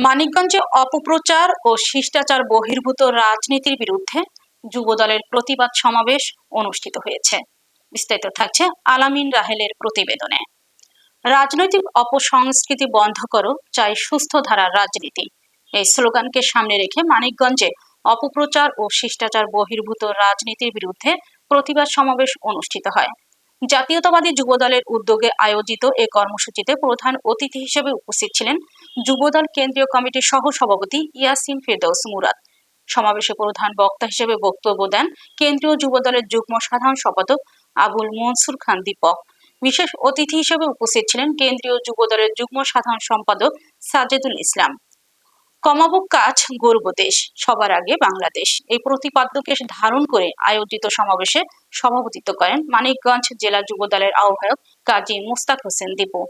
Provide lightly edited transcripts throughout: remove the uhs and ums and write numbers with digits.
মানিকগঞ্জে অপপ্রচার ও শিষ্টাচার বহির্ভূত রাজনীতির বিরুদ্ধে যুবদলের প্রতিবাদ সমাবেশ অনুষ্ঠিত হয়েছে। বিস্তারিত থাকছে আলামিন রাহেলের প্রতিবেদনে। রাজনৈতিক অপসংস্কৃতি বন্ধ করো, চাই সুস্থ ধারার রাজনীতি, এই স্লোগানকে সামনে রেখে মানিকগঞ্জে অপপ্রচার ও শিষ্টাচার বহির্ভূত রাজনীতির বিরুদ্ধে প্রতিবাদ সমাবেশ অনুষ্ঠিত হয়। জাতীয়তাবাদী যুবদলের উদ্যোগে আয়োজিত এ কর্মসূচিতে প্রধান অতিথি হিসেবে উপস্থিত ছিলেন যুবদল কেন্দ্রীয় কমিটির সহ সভাপতি ইয়াসিন ফেরদৌস মুরাদ। সমাবেশে প্রধান বক্তা হিসেবে বক্তব্য দেন কেন্দ্রীয় যুবদলের যুগ্ম সাধারণ সম্পাদক আবুল মনসুর খান দীপক। বিশেষ অতিথি হিসেবে উপস্থিত ছিলেন কেন্দ্রীয় যুবদলের যুগ্ম সাধারণ সম্পাদক সাজেদুল ইসলাম। কমাবো কাজ, গড়ব দেশ, সবার আগে বাংলাদেশ, এই প্রতিপাদ্যকে ধারণ করে আয়োজিত সমাবেশে সভাপতিত্ব করেন মানিকগঞ্জ জেলা যুবদলের আহ্বায়ক কাজী মুস্তাক হোসেন দীপু।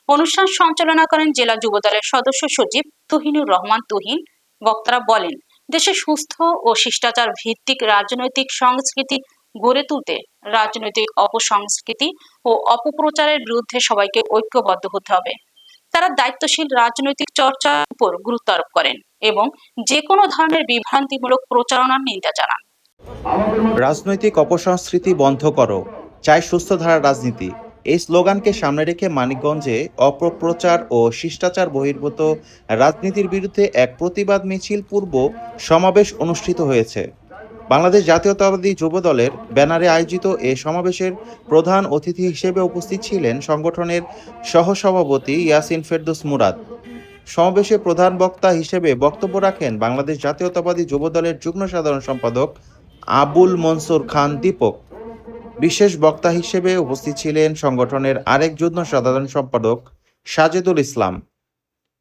অনুষ্ঠান সঞ্চালনা করেন জেলা যুবদলের সদস্য সচিব তুহিনুর রহমান তুহিন। বক্তারা বলেন, দেশে সুস্থ ও শিষ্টাচার ভিত্তিক রাজনৈতিক সংস্কৃতি গড়ে তুলতে রাজনৈতিক অপসংস্কৃতি ও অপপ্রচারের বিরুদ্ধে সবাইকে ঐক্যবদ্ধ হতে হবে। তারা দায়িত্বশীল রাজনৈতিক চর্চার উপর গুরুত্ব আরোপ করেন এবং যে কোনো ধরনের বিভ্রান্তিমূলক প্রচারণার নিন্দা জানান। রাজনৈতিক অপসংস্কৃতি বন্ধ করো, চাই সুস্থ ধারার রাজনীতি, এই স্লোগানকে সামনে রেখে মানিকগঞ্জে অপপ্রচার ও শিষ্টাচার বহির্ভূত রাজনীতির বিরুদ্ধে এক প্রতিবাদ মিছিল পূর্ব সমাবেশ অনুষ্ঠিত হয়েছে। বাংলাদেশ জাতীয়তাবাদী যুবদলের ব্যানারে আয়োজিত এ সমাবেশের প্রধান অতিথি হিসেবে উপস্থিত ছিলেন সংগঠনের সহসভাপতি ইয়াসিন ফেরদৌস মুরাদ। সমাবেশে প্রধান বক্তা হিসেবে বক্তব্য রাখেন বাংলাদেশ জাতীয়তাবাদী যুবদলের যুগ্ম সাধারণ সম্পাদক আবুল মনসুর খান দীপক। বিশেষ বক্তা হিসেবে উপস্থিত ছিলেন সংগঠনের আরেক যুগ্ম সাধারণ সম্পাদক সাজেদুল ইসলাম।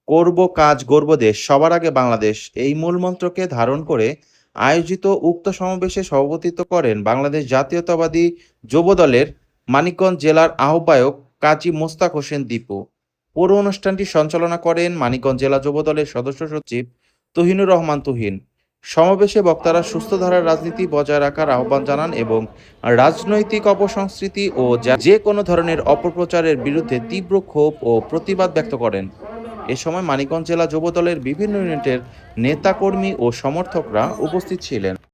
করব কাজ, গড়ব দেশ, সবার আগে বাংলাদেশ, এই মূলমন্ত্রকে ধারণ করে আয়োজিত উক্ত সমাবেশে সভাপতিত্ব করেন বাংলাদেশ জাতীয়তাবাদী যুবদলের মানিকগঞ্জ জেলার আহ্বায়ক কাজী মোস্তাক হোসেন দীপু। পুরো অনুষ্ঠানটি সঞ্চালনা করেন মানিকগঞ্জ জেলা যুবদলের সদস্য সচিব তুহিনুর রহমান তুহিন। সমাবেশে বক্তারা সুস্থ ধারার রাজনীতি বজায় রাখার আহ্বান জানান এবং রাজনৈতিক অপসংস্কৃতি ও যে কোনো ধরনের অপপ্রচারের বিরুদ্ধে তীব্র ক্ষোভ ও প্রতিবাদ ব্যক্ত করেন। এ সময় মানিকগঞ্জ জেলা যুবদলের বিভিন্ন ইউনিটের নেতাকর্মী ও সমর্থকরা উপস্থিত ছিলেন।